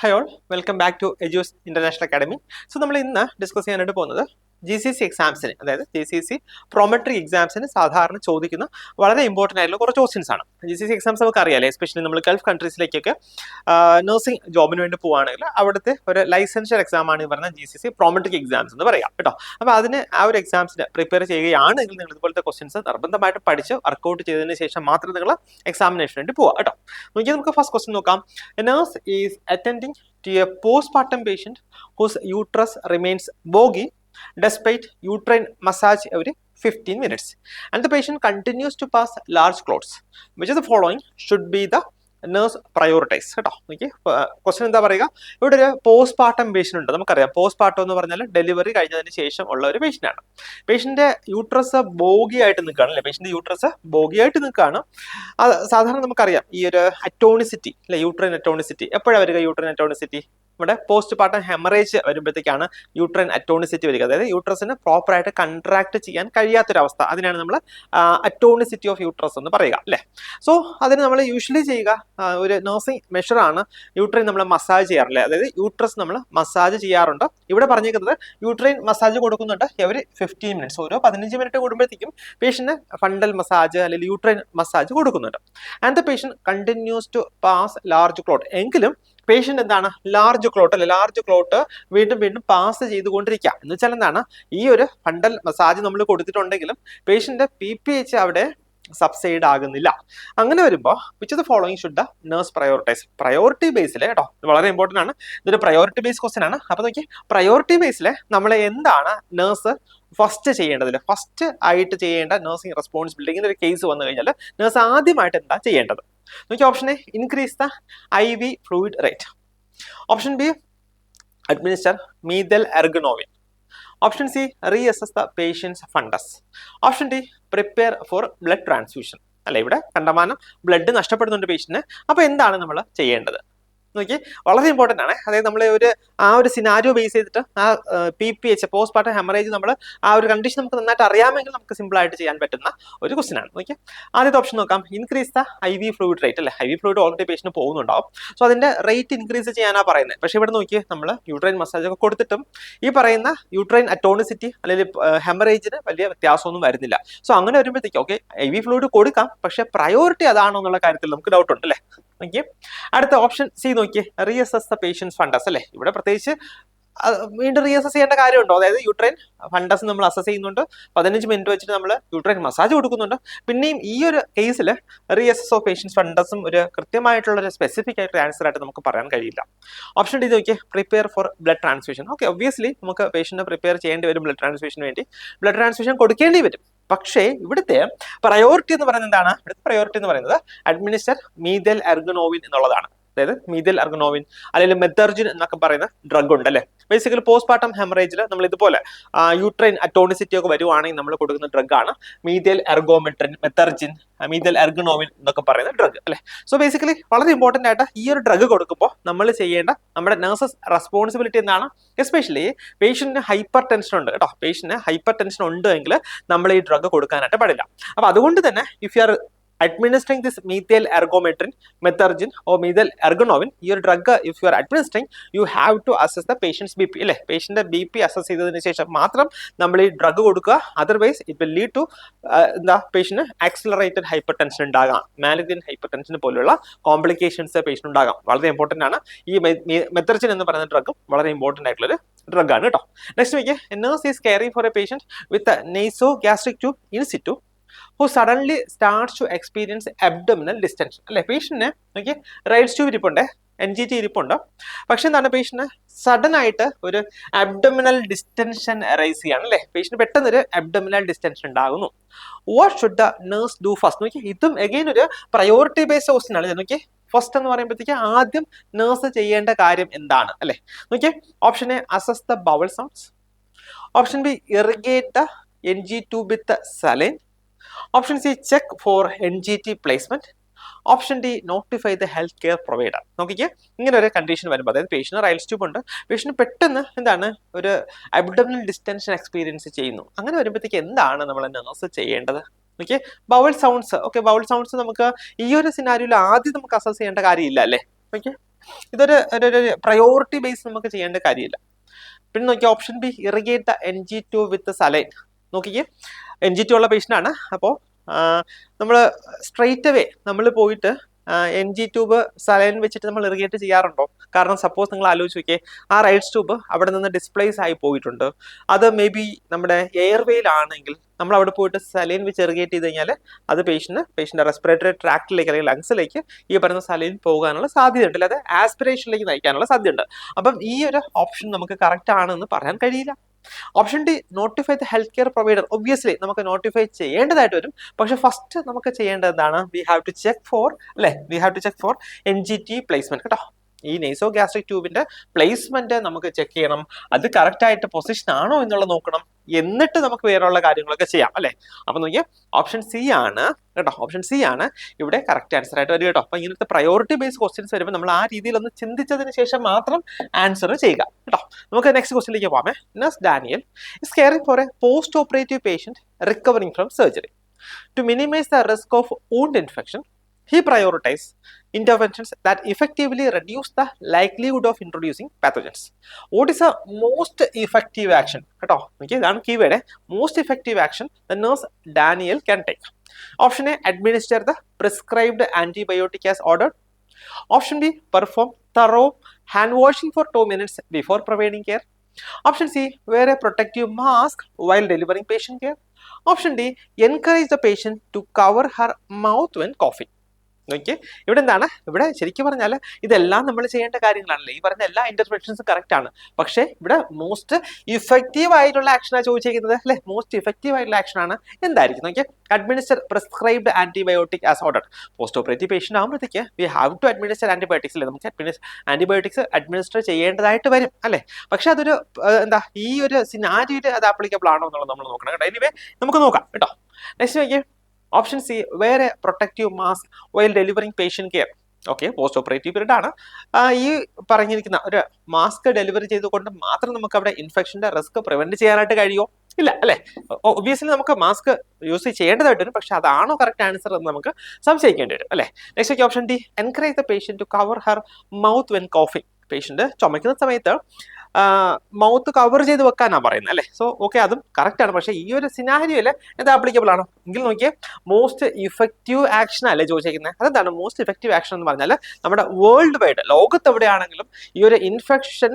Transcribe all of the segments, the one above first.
Hi all, welcome back to Edu's International Academy. So, നമ്മൾ ഇന്ന് discuss ചെയ്യാനായിട്ട് പോകുന്നത് GCC എക്സാംസിന്, അതായത് GCC പ്രോമെട്രി എക്സാംസിന് സാധാരണ ചോദിക്കുന്ന വളരെ ഇമ്പോർട്ടൻ്റ് ആയിട്ടുള്ള കുറച്ച് ക്വസ്റ്റ്യൻസ് ആണ്. GCC എക്സാംസ് നമുക്ക് അറിയാലേ, എസ്പെഷ്യലി നമ്മൾ ഗൾഫ് കൺട്രീസിലേക്കൊക്കെ നഴ്സിംഗ് ജോബിന് വേണ്ടി പോവുകയാണെങ്കിൽ അവിടുത്തെ ഒരു ലൈസൻഷ്യർ എക്സാം ആണ് ഈ പറഞ്ഞ GCC പ്രോമെട്രിക് എക്സാംസ് എന്ന് പറയാം കേട്ടോ. അപ്പോൾ അതിന് ആ ഒരു എക്സാംസിന് പ്രിപ്പയർ ചെയ്യുകയാണെങ്കിൽ നിങ്ങൾ ഇതുപോലത്തെ ക്വസ്റ്റ്യൻസ് നിർബന്ധമായിട്ട് പഠിച്ച് വർക്കൗട്ട് ചെയ്തതിന് ശേഷം മാത്രം നിങ്ങൾ എക്സാമിനേഷന് വേണ്ടി പോവുക കേട്ടോ. നോക്കിയാൽ നമുക്ക് ഫസ്റ്റ് ക്വസ്റ്റ്യൻ നോക്കാം. A nurse is attending to a postpartum patient whose uterus remains boggy despite uterine massage every 15 minutes and the patient continues to pass large clots. Which of the following should be the nurse prioritize? കേട്ടോ, നോക്കി question എന്താ പറയുക, ഇവിടെ ഒരു postpartum patient ഉണ്ട്. നമുക്കറിയാം postpartum എന്ന് പറഞ്ഞാൽ ഡെലിവറി കഴിഞ്ഞതിന് ശേഷം ഉള്ള ഒരു പേഷ്യൻ്റ് ആണ്. പേഷ്യൻ്റെ യൂട്രസ് ബോഗി ആയിട്ട് നിൽക്കുകയാണ് അല്ലേ, പേഷ്യൻ്റെ യൂട്രസ് ബോഗി ആയിട്ട് നിൽക്കുകയാണ്. അത് സാധാരണ നമുക്കറിയാം ഈ ഒരു അറ്റോണിസിറ്റി അല്ലെ, യൂട്രൈൻ അറ്റോണിസിറ്റി എപ്പോഴാണ് വരിക? യൂട്രൈൻ അറ്റോണിസിറ്റി നമ്മുടെ പോസ്റ്റ് പാർട്ടം ഹെമറേജ് വരുമ്പോഴത്തേക്കാണ് യൂട്രൈൻ അറ്റോണിസിറ്റി വരിക. അതായത് യൂട്രസിന് പ്രോപ്പറായിട്ട് കൺട്രാക്ട് ചെയ്യാൻ കഴിയാത്തൊരവസ്ഥ, അതിനാണ് നമ്മൾ അറ്റോണിസിറ്റി ഓഫ് യൂട്രസ് എന്ന് പറയുക അല്ലേ. സോ അതിന് നമ്മൾ യൂഷ്വലി ചെയ്യുക ഒരു നഴ്സിംഗ് മെഷറാണ് യൂട്രൈൻ നമ്മൾ മസാജ് ചെയ്യാറില്ലേ, അതായത് യൂട്രസ് നമ്മൾ മസാജ് ചെയ്യാറുണ്ട്. ഇവിടെ പറഞ്ഞിരിക്കുന്നത് യൂട്രൈൻ മസാജ് കൊടുക്കുന്നുണ്ട് എവറി 15 മിനിറ്റ്സ്, ഓരോ 15 മിനിറ്റ് കൂടുമ്പോഴത്തേക്കും പേഷ്യന് ഫണ്ടൽ മസാജ് അല്ലെങ്കിൽ യൂട്രൈൻ മസാജ് കൊടുക്കുന്നുണ്ട്. And the patient continues to pass large clot. എങ്കിലും പേഷ്യൻ്റ് എന്താണ്, ലാർജ് ക്ലോട്ട് അല്ലെ, ലാർജ് ക്ലോട്ട് വീണ്ടും വീണ്ടും പാസ് ചെയ്തുകൊണ്ടിരിക്കുക എന്ന് വെച്ചാൽ എന്താണ്, ഈ ഒരു ഫണ്ടൽ മസാജ് നമ്മൾ കൊടുത്തിട്ടുണ്ടെങ്കിലും പേഷ്യൻ്റെ PPH അവിടെ സബ്സൈഡ് ആകുന്നില്ല. അങ്ങനെ വരുമ്പോൾ which of the following should the nurse prioritise? Priority ബേസിൽ കേട്ടോ, വളരെ ഇമ്പോർട്ടൻ്റ് ആണ്, ഇതൊരു പ്രയോറിറ്റി ബേസ് ക്വസ്റ്റ്യൻ ആണ്. അപ്പോൾ നോക്കി പ്രയോറിറ്റി ബേസിൽ നമ്മൾ എന്താണ് നഴ്സ് ഫസ്റ്റ് ചെയ്യേണ്ടതില്ല, ഫസ്റ്റ് ആയിട്ട് ചെയ്യേണ്ട നഴ്സിംഗ് റെസ്പോൺസിബിലിറ്റി ഇങ്ങനെ ഒരു കേസ് വന്നു കഴിഞ്ഞാൽ നഴ്സ് ആദ്യമായിട്ട് എന്താ ചെയ്യേണ്ടത്? നോക്കി option A increase the IV fluid rate, option B administer methyl ergonovine, option C reassess the patient's fundus, option D prepare for blood transfusion. അല്ലെ, ഇവിടെ കണ്ടമാനം ബ്ലഡ് നഷ്ടപ്പെടുന്നുണ്ട് പേഷ്യന്. അപ്പോൾ എന്താണ് നമ്മൾ ചെയ്യേണ്ടത്? നോക്കി വളരെ ഇമ്പോർട്ടൻ്റ് ആണ്. അതായത് നമ്മൾ ഒരു സിനാരിയോ ബേസ് ചെയ്തിട്ട് ആ PPH പോസ്റ്റ് പാർട്ടം ഹെമറേജ് നമ്മൾ ആ ഒരു കണ്ടീഷൻ നമുക്ക് നന്നായിട്ട് അറിയാമെങ്കിൽ നമുക്ക് സിമ്പിൾ ആയിട്ട് ചെയ്യാൻ പറ്റുന്ന ഒരു ക്വസ്റ്റ്യൻ ആണ്. നോക്കി ആദ്യത്തെ ഓപ്ഷൻ നോക്കാം, increase the IV fluid rate അല്ലെ, IV ഫ്ലൂയിഡ് ഓൾറെഡി പേഷ്യന് പോകുന്നുണ്ടാവും. സോ അതിന്റെ റേറ്റ് ഇൻക്രീസ് ചെയ്യാനാണ് പറയുന്നത്. പക്ഷേ ഇവിടെ നോക്കി നമ്മൾ യൂട്രൈൻ മസാജ് ഒക്കെ കൊടുത്തിട്ടും ഈ പറയുന്ന യൂട്രൈൻ അറ്റോണിസിറ്റി അല്ലെങ്കിൽ ഹെമറേജിന് വലിയ വ്യത്യാസമൊന്നും വരുന്നില്ല. സോ അങ്ങനെ വരുമ്പോഴത്തേക്ക് ഓക്കെ IV ഫ്ലൂയിഡ് കൊടുക്കാം, പക്ഷേ പ്രയോറിറ്റി അതാണോ എന്നുള്ള കാര്യത്തിൽ നമുക്ക് ഡൗട്ട് ഉണ്ട് അല്ലേ. നോക്കിയേ അടുത്ത ഓപ്ഷൻ സി നോക്കിയേ, റീഅസസ് ദ പേഷ്യൻസ് ഫണ്ടസ് അല്ലേ. ഇവിടെ പ്രത്യേകിച്ച് വീണ്ടും റീഅസസ് ചെയ്യേണ്ട കാര്യമുണ്ടോ? അതായത് യൂട്രൈൻ ഫണ്ടസ് നമ്മൾ അസസ് ചെയ്യുന്നുണ്ട്, 15 മിനിറ്റ് വെച്ചിട്ട് നമ്മൾ യൂട്രൈൻ മസാജ് കൊടുക്കുന്നുണ്ട്. പിന്നെയും ഈ ഒരു കേസിൽ റീഅസസ് ഓഫ് പേഷ്യൻസ് ഫണ്ടസും ഒരു കൃത്യമായിട്ടുള്ള ഒരു സ്പെസിഫിക് ആയിട്ട് ആൻസർ ആയിട്ട് നമുക്ക് പറയാൻ കഴിയില്ല. ഓപ്ഷൻ ഡി നോക്കിയേ, prepare for blood transfusion. Okay, obviously നമുക്ക് പേഷ്യന്റിനെ പ്രിപ്പയർ ചെയ്യേണ്ടി വരും ബ്ലഡ് ട്രാൻസ്ഫ്യൂഷന് വേണ്ടി, ബ്ലഡ് ട്രാൻസ്ഫ്യൂഷൻ കൊടുക്കേണ്ടി വരും. പക്ഷേ ഇവിടുത്തെ പ്രയോറിറ്റി എന്ന് പറയുന്നത് എന്താണ്? ഇവിടുത്തെ പ്രയോറിറ്റി എന്ന് പറയുന്നത് അഡ്മിനിസ്റ്റർ മീഥൈൽ എർഗനോവിൻ എന്നുള്ളതാണ്. അതായത് മീഥൈൽ എർഗനോവിൻ അല്ലെങ്കിൽ മെത്തർജിൻ എന്നൊക്കെ പറയുന്ന ഡ്രഗ് ഉണ്ട് അല്ലേ. ബേസിക്കലി പോസ്റ്റ്പാർട്ടം ഹെമറേജിൽ നമ്മൾ ഇതുപോലെ യൂട്രൈൻ അറ്റോണിസിറ്റി ഒക്കെ വരുവാണെങ്കിൽ നമ്മൾ കൊടുക്കുന്ന ഡ്രഗാണ് മീഥൈൽ എർഗോമെട്രിൻ, മെത്തർജിൻ, മീഥൈൽ എർഗനോവിൻ എന്നൊക്കെ പറയുന്ന ഡ്രഗ് അല്ലേ. സോ ബേസിക്കലി വളരെ ഇമ്പോർട്ടൻ്റ് ആയിട്ട് ഈ ഒരു ഡ്രഗ് കൊടുക്കുമ്പോൾ നമ്മൾ ചെയ്യേണ്ട നമ്മുടെ നഴ്സസ് റെസ്പോൺസിബിലിറ്റി എന്താണ്? എസ്പെഷ്യലി പേഷ്യന്റിന് ഹൈപ്പർ ടെൻഷൻ ഉണ്ട് കേട്ടോ, പേഷ്യന്റിന് ഹൈപ്പർ ടെൻഷൻ ഉണ്ടെങ്കിൽ നമ്മൾ ഈ ഡ്രഗ് കൊടുക്കാനായിട്ട് പാടില്ല. അപ്പോൾ അതുകൊണ്ട് തന്നെ if you are administering this methyl ergometrin, methargin or methyl ergonovin, your drug if you are administering, you have to assess the patient's BP അല്ലേ. പേഷ്യൻ്റെ BP അസസ് ചെയ്തതിന് ശേഷം മാത്രം നമ്മൾ ഈ ഡ്രഗ് കൊടുക്കുക. Otherwise it will lead to എന്താ, പേഷ്യന് accelerated hypertension ഉണ്ടാകാം, മാലിഗ്നന്റ് ഹൈപ്പർ ടെൻഷൻ പോലുള്ള കോംപ്ലിക്കേഷൻസ് പേഷ്യൻ ഉണ്ടാകാം. വളരെ ഇമ്പോർട്ടൻ്റ് ആണ്. ഈ മെത്തർജിൻ എന്ന് പറയുന്ന ഡ്രഗും വളരെ ഇമ്പോർട്ടൻ്റ് ആയിട്ടുള്ളൊരു ഡ്രഗാണ് കേട്ടോ. നെക്സ്റ്റ് നോക്കിയേ, nurse is caring for a patient with a nasogastric tube in situ who suddenly starts to experience abdominal distension അല്ലെ. പേഷ്യന്റിന് നോക്കി റൈറ്റ്സ് ട്യൂബ് ഇരിപ്പുണ്ട്, NGT ഇരിപ്പുണ്ട്, പക്ഷെ എന്താണ് പേഷ്യന് സഡൻ ആയിട്ട് ഒരു അബ്ഡമിനൽ ഡിസ്റ്റൻഷൻ റൈസ് ചെയ്യാണ് അല്ലേ. പേഷ്യന് പെട്ടെന്നൊരു അബ്ഡമിനൽ ഡിസ്റ്റൻഷൻ ഉണ്ടാകുന്നു. What should the nurse do first? നോക്കി ഇതും അഗെയിൻ ഒരു പ്രയോറിറ്റി ബേസ്ഡ് ക്വസ്റ്റ്യൻ ആണ്. നോക്കി ഫസ്റ്റ് എന്ന് പറയുമ്പോഴത്തേക്ക് ആദ്യം നഴ്സ് ചെയ്യേണ്ട കാര്യം എന്താണ് അല്ലേ. നോക്കിയേ option a assess the bowel sounds, option b irrigate the NG tube with saline, option c check for NGT placement, option d notify the health care provider. നോക്കിക്കേ ഇങ്ങനെ ഒരു കണ്ടീഷൻ വരുമ്പോൾ, അതായത് പേഷ്യന് റൈൽസ് ട്യൂബ് ഉണ്ട്, പേഷ്യന് പെട്ടെന്ന് എന്താണ് ഒരു അബ്ഡമിനൽ ഡിസ്റ്റൻഷൻ എക്സ്പീരിയൻസ് ചെയ്യുന്നു. അങ്ങനെ വരുമ്പോഴത്തേക്ക് എന്താണ് നമ്മൾ നഴ്സ് ചെയ്യേണ്ടത്? നോക്കിയേ bowel sounds. Okay, bowel sounds നമുക്ക് ഈ ഒരു സിനാരിയോയിൽ ആദ്യം നമുക്ക് അസസ് ചെയ്യേണ്ട കാര്യമില്ല അല്ലേ. ഓക്കെ, ഇതൊരു പ്രയോറിറ്റി ബേസ് നമുക്ക് ചെയ്യേണ്ട കാര്യമില്ല. പിന്നെ നോക്കിയാൽ option b irrigate the NG2 with saline. നോക്കിക്കേ, NG2 ഉള്ള പേഷ്യൻ്റ് ആണ്. അപ്പോൾ നമ്മൾ സ്ട്രെയിറ്റ് അവേ നമ്മൾ പോയിട്ട് NG ട്യൂബ് സലൈൻ വെച്ചിട്ട് നമ്മൾ ഇറിഗേറ്റ് ചെയ്യാറുണ്ടോ? കാരണം സപ്പോസ് നിങ്ങൾ ആലോചിച്ച് നോക്കിയേ, ആ റൈറ്റ്സ് ട്യൂബ് അവിടെ നിന്ന് ഡിസ്പ്ലേസ് ആയി പോയിട്ടുണ്ട്. അത് മേ ബി നമ്മുടെ എയർവേയിലാണെങ്കിൽ നമ്മൾ അവിടെ പോയിട്ട് സലൈൻ വെച്ച് ഇറിഗേറ്റ് ചെയ്ത് കഴിഞ്ഞാൽ അത് പേഷ്യൻ്റെ റെസ്പിറേറ്ററി ട്രാക്റ്റിലേക്ക് അല്ലെങ്കിൽ ലങ്സിലേക്ക് ഈ പറയുന്ന സലൈൻ പോകാനുള്ള സാധ്യതയുണ്ട്, അല്ലാതെ ആസ്പിറേഷനിലേക്ക് നയിക്കാനുള്ള സാധ്യതയുണ്ട്. അപ്പം ഈ ഒരു ഓപ്ഷൻ നമുക്ക് കറക്റ്റ് ആണെന്ന് പറയാൻ കഴിയില്ല. Option d notify the health care provider. Obviously നമുക്ക് നോട്ടിഫൈ ചെയ്യേണ്ടതായിട്ട് വരും. പക്ഷെ ഫസ്റ്റ് നമുക്ക് ചെയ്യേണ്ടത് എന്താണ്? We have to check for NGT placement കേട്ടോ. ഈ നെയ്സോ ഗ്യാസ്ട്രിക് ട്യൂബിന്റെ പ്ലേസ്മെന്റ് നമുക്ക് ചെക്ക് ചെയ്യണം. അത് കറക്റ്റ് ആയിട്ട് പൊസിഷൻ ആണോ എന്നുള്ളത് നോക്കണം. എന്നിട്ട് നമുക്ക് വേറെയുള്ള കാര്യങ്ങളൊക്കെ ചെയ്യാം അല്ലെ. അപ്പൊ നോക്കിയാൽ ഓപ്ഷൻ സി ആണ് കേട്ടോ. ഓപ്ഷൻ സി ആണ് ഇവിടെ കറക്റ്റ് ആൻസർ ആയിട്ട് വരിക കേട്ടോ. അപ്പൊ ഇങ്ങനത്തെ പ്രയോറിറ്റി ബേസ്ഡ് ക്വസ്റ്റ്യൻസ് വരുമ്പോൾ നമ്മൾ ആ രീതിയിൽ ഒന്ന് ചിന്തിച്ചതിന് ശേഷം മാത്രം ആൻസർ ചെയ്യുക കേട്ടോ. നമുക്ക് നെക്സ്റ്റ് ക്വസ്റ്റ്യനിലേക്ക് പോകാമേ. Nurse Daniel is caring for a post-operative patient recovering from surgery. To minimize the risk of wound infection, he prioritized interventions that effectively reduce the likelihood of introducing pathogens. What is the most effective action? Okay, that's keyword. Most effective action the nurse Daniel can take. Option A, administer the prescribed antibiotic as ordered. Option B, perform thorough hand washing for 2 minutes before providing care. Option C, wear a protective mask while delivering patient care. Option D, encourage the patient to cover her mouth when coughing. Okay, ഇവിടെ എന്താണ്? ഇവിടെ ശരിക്കും പറഞ്ഞാൽ ഇതെല്ലാം നമ്മൾ ചെയ്യേണ്ട കാര്യങ്ങളാണല്ലേ. ഈ പറഞ്ഞ എല്ലാ ഇന്റർവെൻഷൻസും കറക്റ്റ് ആണ്. പക്ഷേ ഇവിടെ മോസ്റ്റ് ഇഫക്റ്റീവ് ആയിട്ടുള്ള ആക്ഷനാണ് ചോദിച്ചിരിക്കുന്നത് അല്ലെ. മോസ്റ്റ് ഇഫക്റ്റീവ് ആയിട്ടുള്ള ആക്ഷൻ ആണ് എന്തായിരിക്കും? നോക്കിയാൽ administer prescribed antibiotic as order. Post operative patient ആകുമ്പോഴത്തേക്ക് we have to administer antibiotics അല്ലേ. നമുക്ക് ആന്റിബയോട്ടിക്സ് അഡ്മിനിസ്റ്റർ ചെയ്യേണ്ടതായിട്ട് വരും അല്ലെ. പക്ഷെ അതൊരു ഈ ഒരു സിനാരിയോയിൽ അത് ആപ്ലിക്കബിൾ ആണോ എന്നുള്ളത് നമ്മൾ നോക്കണം കേട്ടോ. എനിവേ നമുക്ക് നോക്കാം കേട്ടോ. നെക്സ്റ്റ് നോക്കിയേ, option C, wear a protective mask while delivering patient care. Okay, post operative period ആണ്. ഈ പറഞ്ഞിരിക്കുന്ന ഒരു മാസ്ക് ഡെലിവറി ചെയ്തുകൊണ്ട് മാത്രം നമുക്ക് അവിടെ ഇൻഫെക്ഷന്റെ റിസ്ക് പ്രിവെന്റ് ചെയ്യാനായിട്ട് കഴിയുമോ? ഇല്ല അല്ലെ. ഒബ്വിയസ്ലി നമുക്ക് മാസ്ക് യൂസ് ചെയ്യേണ്ടതായിട്ട് വരും. പക്ഷെ അതാണോ കറക്റ്റ് ആൻസർ എന്ന് നമുക്ക് സംശയിക്കേണ്ടി വരും അല്ലെ. Next option D, encourage the patient to cover her mouth when coughing. Patient ചുമക്കുന്ന സമയത്ത് മൗത്ത് കവർ ചെയ്ത് വെക്കാനാണ് പറയുന്നത് അല്ലെ. സോ ഓക്കെ, അതും കറക്റ്റ് ആണ്. പക്ഷേ ഈ ഒരു സിനാരിയോയില് ഇത് ആപ്ലിക്കബിൾ ആണോ എങ്കിൽ നോക്കിയേ, മോസ്റ്റ് ഇഫക്റ്റീവ് ആക്ഷൻ അല്ലേ ചോദിച്ചിരിക്കുന്നത്. അതെന്താണ് മോസ്റ്റ് ഇഫക്റ്റീവ് ആക്ഷൻ എന്ന് പറഞ്ഞാൽ? നമ്മുടെ വേൾഡ് വൈഡ് ലോകത്ത് എവിടെയാണെങ്കിലും ഈ ഒരു ഇൻഫെക്ഷൻ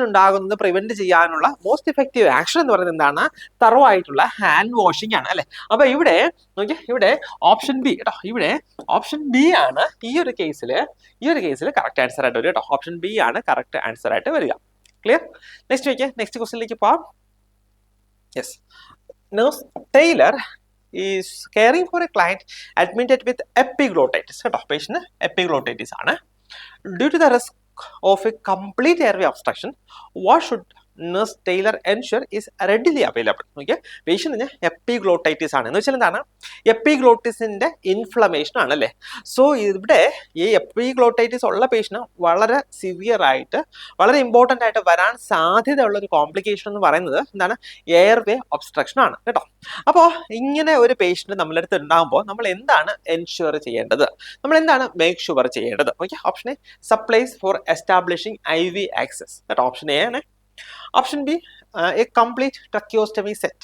ഉണ്ടാകുന്നത് പ്രിവെന്റ് ചെയ്യാനുള്ള മോസ്റ്റ് ഇഫക്റ്റീവ് ആക്ഷൻ എന്ന് പറയുന്നത് എന്താണ്? തറോ ആയിട്ടുള്ള ഹാൻഡ് വാഷിംഗ് ആണ് അല്ലെ. അപ്പൊ ഇവിടെ നോക്കിയേ, ഇവിടെ ഓപ്ഷൻ ബി കേട്ടോ. ഇവിടെ ഓപ്ഷൻ ബി ആണ് ഈ ഒരു കേസിൽ കറക്റ്റ് ആൻസർ ആയിട്ട് വരിക കേട്ടോ. ഓപ്ഷൻ ബി ആണ് കറക്റ്റ് ആൻസർ ആയിട്ട് വരിക. ക്ലിയർ? നെക്സ്റ്റ് നോക്കിയേ, നെക്സ്റ്റ് ക്വസ്റ്റ്യനിലേക്ക് പോവാം. Yes, nurse Tyler is caring for a client admitted with epiglottitis കേട്ടോ. പേഷ്യന്റ് എപ്പിഗ്ലോട്ടൈറ്റിസ് ആണ്. Due to the risk of a complete airway obstruction, what should nurse Taylor ensure is readily available. Okay, പേഷ്യന്റിന് epiglottitis ആണ്. എന്ന് വെച്ചാൽ എന്താണ്? എപ്പിഗ്ലോട്ടിസിന്റെ inflammation ആണല്ലേ. So ഇവിടെ ഈ എപ്പിഗ്ലോട്ടൈറ്റിസ് ഉള്ള പേഷ്യന് വളരെ സിവിയർ ആയിട്ട് വളരെ ഇമ്പോർട്ടൻ്റ് ആയിട്ട് വരാൻ സാധ്യതയുള്ള ഒരു കോംപ്ലിക്കേഷൻ എന്ന് പറയുന്നത് എന്താണ്? എയർവേ ഒബ്സ്ട്രക്ഷൻ ആണ് കേട്ടോ. അപ്പോൾ ഇങ്ങനെ ഒരു പേഷ്യന്റ് നമ്മുടെ അടുത്ത് ഉണ്ടാകുമ്പോൾ നമ്മൾ എന്താണ് എൻഷുർ ചെയ്യേണ്ടത്? നമ്മൾ എന്താണ് മേക്ക് ഷുവർ ചെയ്യേണ്ടത്? Okay, option A, supplies four establishing IV access കേട്ടോ. ഓപ്ഷൻ എ ആണ്. Option B, a complete tracheostomy set.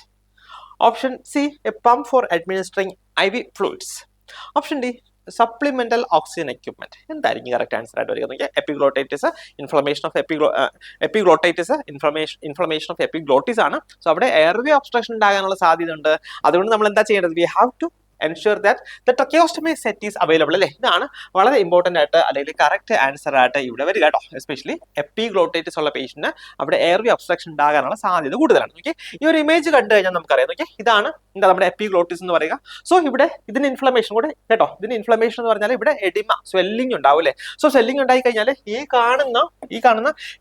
Option C, a pump for administering IV fluids. Option D, supplemental oxygen equipment. എന്തായിരിക്കും കറക്റ്റ് answer ആയിട്ട് വരിക? Epiglottitis, inflammation of epiglottitis, inflammation of epiglottis ആണ്. So അവിടെ airway obstruction ഉണ്ടാകാനുള്ള സാധ്യത ഉണ്ട്. അതുകൊണ്ട് നമ്മൾ എന്താ ചെയ്യേണ്ടത്? We have to ensure that the tracheostomy set is available അല്ലേ. ഇതാണ് വളരെ ഇമ്പോർട്ടൻ്റ് ആയിട്ട് അല്ലെങ്കിൽ കറക്റ്റ് ആൻസർ ആയിട്ട് ഇവിടെ വരിക കേട്ടോ. എസ്പെഷ്യലി എപ്പിഗ്ലോട്ടൈറ്റിസ് ഉള്ള പേഷ്യന്റിന് അവിടെ എയർവേ ഒബ്സ്ട്രക്ഷൻ ഉണ്ടാകാനുള്ള സാധ്യത കൂടുതലാണ്. ഓക്കെ, ഈ ഒരു ഇമേജ് കണ്ടു കഴിഞ്ഞാൽ നമുക്കറിയാം. ഓക്കെ, ഇതാണ് നമ്മുടെ എപ്പിഗ്ലോട്ടിസ് എന്ന് പറയുക. സോ ഇവിടെ ഇതിന് ഇൻഫ്ലമേഷൻ കൂടെ കേട്ടോ. ഇതിന് ഇൻഫ്ലമേഷൻ എന്ന് പറഞ്ഞാൽ ഇവിടെ എഡിമ, സ്വെല്ലിംഗ് ഉണ്ടാവും അല്ലേ. സോ സ്വെല്ലിംഗ് ഉണ്ടായി കഴിഞ്ഞാൽ ഈ കാണുന്ന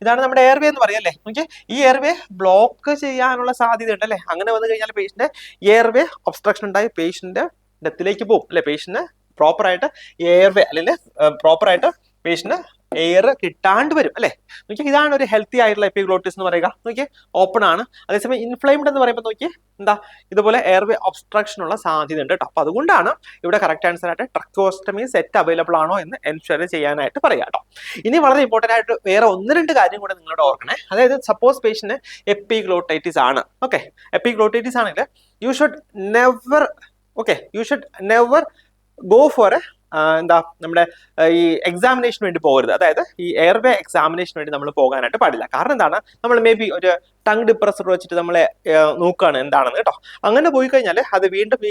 ഇതാണ് നമ്മുടെ എയർവേ എന്ന് പറയാം അല്ലേ. ഓക്കെ, ഈ എയർവേ ബ്ലോക്ക് ചെയ്യാനുള്ള സാധ്യത ഉണ്ട് അല്ലേ. അങ്ങനെ വന്നു കഴിഞ്ഞാൽ പേഷ്യന്റ് എയർവേ ഒബ്സ്ട്രക്ഷൻ ഉണ്ടായി പേഷ്യന്റ് ഡെത്തിലേക്ക് പോകും അല്ലെ. പേഷ്യന്റ് പ്രോപ്പറായിട്ട് എയർവേ അല്ലെങ്കിൽ പ്രോപ്പറായിട്ട് പേഷ്യന്റ് എയർ കിട്ടാണ്ട് വരും അല്ലെ. നോക്കിയാൽ ഇതാണ് ഒരു ഹെൽത്തി ആയിട്ടുള്ള എപ്പിഗ്ലോട്ടിസ് എന്ന് പറയുക. നോക്കിയേ ഓപ്പൺ ആണ്. അതേസമയം ഇൻഫ്ലെയിംഡ് എന്ന് പറയുമ്പോൾ നോക്കിയേ എന്താ ഇതുപോലെ എയർവേ ഒബ്സ്ട്രക്ഷൻ ഉള്ള സാധ്യത ഉണ്ട് കേട്ടോ. അപ്പൊ അതുകൊണ്ടാണ് ഇവിടെ കറക്റ്റ് ആൻസർ ആയിട്ട് ട്രക്കോസ്റ്റമി സെറ്റ് അവൈലബിൾ ആണോ എന്ന് എൻഷുർ ചെയ്യാനായിട്ട് പറയാം കേട്ടോ. ഇനി വളരെ ഇമ്പോർട്ടന്റ് ആയിട്ട് വേറെ 1-2 കാര്യം കൂടെ നിങ്ങളോട് ഓർക്കണേ. അതായത് സപ്പോസ് പേഷ്യന്റ് എപ്പിഗ്ലോട്ടൈറ്റിസ് ആണ്. ഓക്കെ, എപ്പിഗ്ലോട്ടൈറ്റിസ് ആണെങ്കിൽ you should never go for എന്താ നമ്മുടെ ഈ എക്സാമിനേഷന് വേണ്ടി പോകരുത്. അതായത് ഈ എയർവേ എക്സാമിനേഷന് വേണ്ടി നമ്മൾ പോകാനായിട്ട് പാടില്ല. കാരണം എന്താണ്, നമ്മൾ മേ ബി ഒരു ടങ് ഡിപ്രസർ വെച്ചിട്ട് നമ്മളെ നോക്കുകയാണ് എന്താണെന്ന് കേട്ടോ. അങ്ങനെ പോയി കഴിഞ്ഞാൽ അത് വീണ്ടും ഈ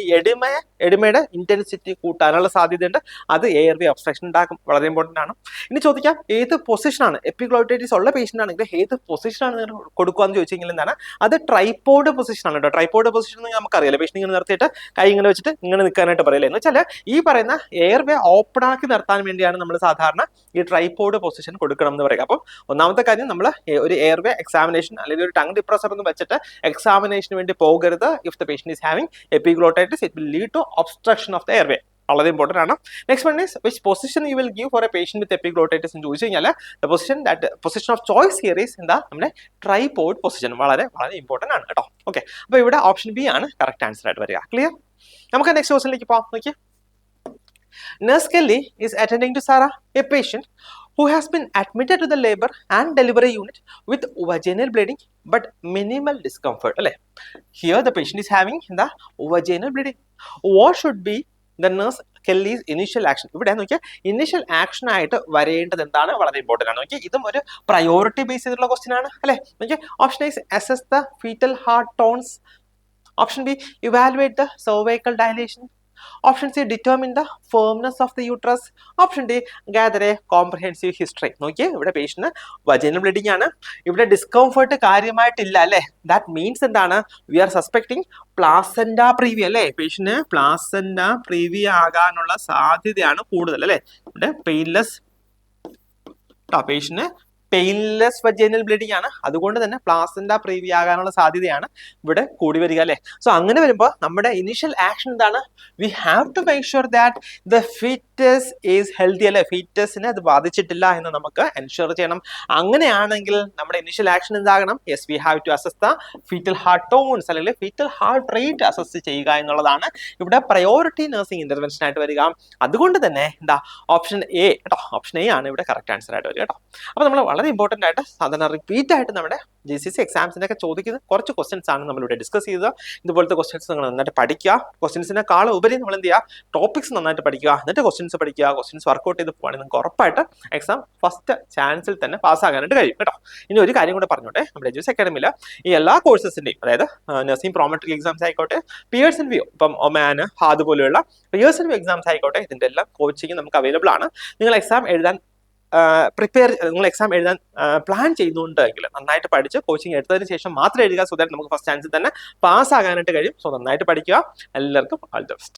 എഡിമയുടെ ഇന്റൻസിറ്റി കൂട്ടാനുള്ള സാധ്യതയുണ്ട്. അത് എയർവേ ഒബ്സ്ട്രക്ഷൻ ഉണ്ടാക്കും. വളരെ ഇമ്പോർട്ടന്റ് ആണ്. ഇനി ചോദിക്കാം, ഏത് പൊസിഷനാണ് എപ്പിഗ്ലോട്ടൈറ്റിസ് ഉള്ള പേഷ്യന്റ് ആണെങ്കിൽ ഏത് പൊസിഷനാണ് കൊടുക്കുക എന്ന് ചോദിച്ചു കഴിഞ്ഞാൽ എന്താണ്, അത് ട്രൈപോഡ് പൊസിഷൻ ആണ് കേട്ടോ. ട്രൈപോഡ് പൊസിഷൻ നമുക്കറിയാലോ, പേഷ്യന്റ് ഇങ്ങനെ നിർത്തിയിട്ട് കൈ ഇങ്ങനെ വെച്ചിട്ട് ഇങ്ങനെ നിൽക്കാനായിട്ട് പറയില്ലേ. എന്ന് വെച്ചാൽ ഈ പറയുന്ന എയർവേ ഓപ്പൺ ആക്കി നിർത്താൻ വേണ്ടിയാണ് നമ്മൾ സാധാരണ ഈ ട്രൈപോഡ് പൊസിഷൻ കൊടുക്കണം എന്ന് പറയുക. അപ്പം ഒന്നാമത്തെ കാര്യം, നമ്മൾ ഒരു എയർവേ എക്സാമിനേഷൻ അല്ലെങ്കിൽ ഒരു ടങ് ഡിപ്രസർ എന്ന് വെച്ചിട്ട് എക്സാമിനേഷന് വേണ്ടി പോകരുത്. If the patient is having epiglottitis it will lead to obstruction of the airway. വളരെ ഇമ്പോർട്ടന്റ് ആണ്. Next one is which position you will give for a patient with epiglottitis എന്ന് ചോദിച്ചു കഴിഞ്ഞാൽ position of choice here is എന്താ, നമ്മുടെ tripod position. വളരെ വളരെ important ആണ് കേട്ടോ. ഓക്കെ, അപ്പൊ ഇവിടെ ഓപ്ഷൻ ബി ആണ് കറക്റ്റ് ആൻസർ ആയിട്ട് വരിക. ക്ലിയർ? നമുക്ക് നെക്സ്റ്റ് ക്വസ്റ്റ്യനിലേക്ക് പോകാം. നോക്കിയേ, Nurse Kelly is attending to Sarah, a patient who has been admitted to the labor and delivery unit with vaginal bleeding but minimal discomfort. Here the patient is having the vaginal bleeding. What should be the nurse Kelly's initial action? ഇവിടെ നോക്കിയാൽ initial action ആയിട്ട് വരേണ്ടത് എന്താണ്, വളരെ important ആണ്. നോക്കിയാൽ ഇതും ഒരു പ്രയോറിറ്റി ബേസ് ചെയ്തിട്ടുള്ള ക്വസ്റ്റ്യൻ ആണ് അല്ലെ. നോക്കിയാൽ option a assess the fetal heart tones. Option b evaluate the cervical dilation. Option C, determine the firmness of the uterus. Option D, gather a comprehensive history. നോക്കിയേ, ഇവിടെ പേഷ്യന്റ് വജൈനൽ ബ്ലീഡിംഗ് ആണ്. ഇവിടെ discomfort കാര്യമായിട്ടില്ല അല്ലെ. That means എന്താണ്, we are suspecting placenta previa അല്ലെ. Patient placenta previa ആകാനുള്ള സാധ്യതയാണ് കൂടുതൽ അല്ലെ. ഇവിടെ painless patient painless vaginal bleeding ആണ്. അതുകൊണ്ട് തന്നെ പ്ലാസെന്റ പ്രീവിയ ആകാനുള്ള സാധ്യതയാണ് ഇവിടെ കൂടി വരിക അല്ലെ. സോ അങ്ങനെ വരുമ്പോൾ നമ്മുടെ ഇനിഷ്യൽ ആക്ഷൻ എന്താണ്, we have to make sure that the fetus is healthy അല്ലെ. ഫീറ്റസിനെ അത് ബാധിച്ചിട്ടില്ല എന്ന് നമുക്ക് എൻഷുർ ചെയ്യണം. അങ്ങനെയാണെങ്കിൽ നമ്മുടെ ഇനിഷ്യൽ ആക്ഷൻ എന്താകണം, yes we have to assess the fetal heart tones അല്ലെങ്കിൽ ഫീറ്റൽ ഹാർട്ട് റേറ്റ് അസസ് ചെയ്യുക എന്നുള്ളതാണ് ഇവിടെ പ്രയോറിറ്റി നഴ്സിംഗ് ഇന്റർവെൻഷൻ ആയിട്ട് വരിക. അതുകൊണ്ട് തന്നെ എന്താ ഓപ്ഷൻ എ കേട്ടോ, ഓപ്ഷൻ എ ആണ് ഇവിടെ കറക്റ്റ് ആൻസർ ആയിട്ട് വരിക കേട്ടോ. അപ്പൊ നമ്മൾ വളരെ ഇമ്പോർട്ടന്റ് ആയിട്ട് സാധാരണ റിപ്പീറ്റ് ആയിട്ട് നമ്മുടെ GCC എക്സാംസിനൊക്കെ ചോദിക്കുന്ന കുറച്ച് ക്വസ്റ്റ്യൻസ് ആണ് നമ്മളിവിടെ ഡിസ്കസ് ചെയ്തത്. ഇതുപോലത്തെ ക്വസ്റ്റ്യൻസ് നിങ്ങൾ നന്നായിട്ട് പഠിക്കുക. ക്വസ്റ്റ്യൻസിനെക്കാൾ ഉപരി നമ്മൾ എന്ത് ചെയ്യുക, ടോപ്പിക്സ് നന്നായിട്ട് പഠിക്കുക, എന്നിട്ട് ക്വസ്റ്റ്യൻസ് പഠിക്കുക. ക്വസ്റ്റ്യൻസ് വർക്ക്ഔട്ട് ചെയ്ത് പോവാണെങ്കിൽ നിങ്ങൾക്ക് ഉറപ്പായിട്ട് എക്സാം ഫസ്റ്റ് ചാൻസിൽ തന്നെ പാസ്സാകാനായിട്ട് കഴിയും കേട്ടോ. ഇനി ഒരു കാര്യം കൂടെ പറഞ്ഞോട്ടെ, നമ്മുടെ എജുസ് അക്കാഡമിയിൽ ഈ എല്ലാ കോഴ്സസിന്റെയും അതായത് നഴ്സിംഗ് പ്രോമെട്രിക് എക്സാംസ് ആയിക്കോട്ടെ, പിയേഴ്സൺ വ്യൂ ഇപ്പം ഒമാന് ഹാദ് പോലെയുള്ള പിയേഴ്സൺ വ്യൂ എക്സാംസ് ആയിക്കോട്ടെ, ഇതിന്റെ എല്ലാം കോച്ചിങ് നമുക്ക് അവൈലബിൾ ആണ്. നിങ്ങൾ എക്സാം എഴുതാൻ നിങ്ങൾ എക്സാം എഴുതാൻ പ്ലാൻ ചെയ്യുന്നുണ്ടെങ്കിൽ നന്നായിട്ട് പഠിച്ച് കോച്ചിങ് എടുത്തതിന് ശേഷം മാത്രം എഴുതുക. സോ ദാറ്റ് നമുക്ക് ഫസ്റ്റ് ചാൻസിൽ തന്നെ പാസ് ആകാനായിട്ട് കഴിയും. സോ നന്നായിട്ട് പഠിക്കുക. എല്ലാവർക്കും ഓൾ ദി ബെസ്റ്റ്.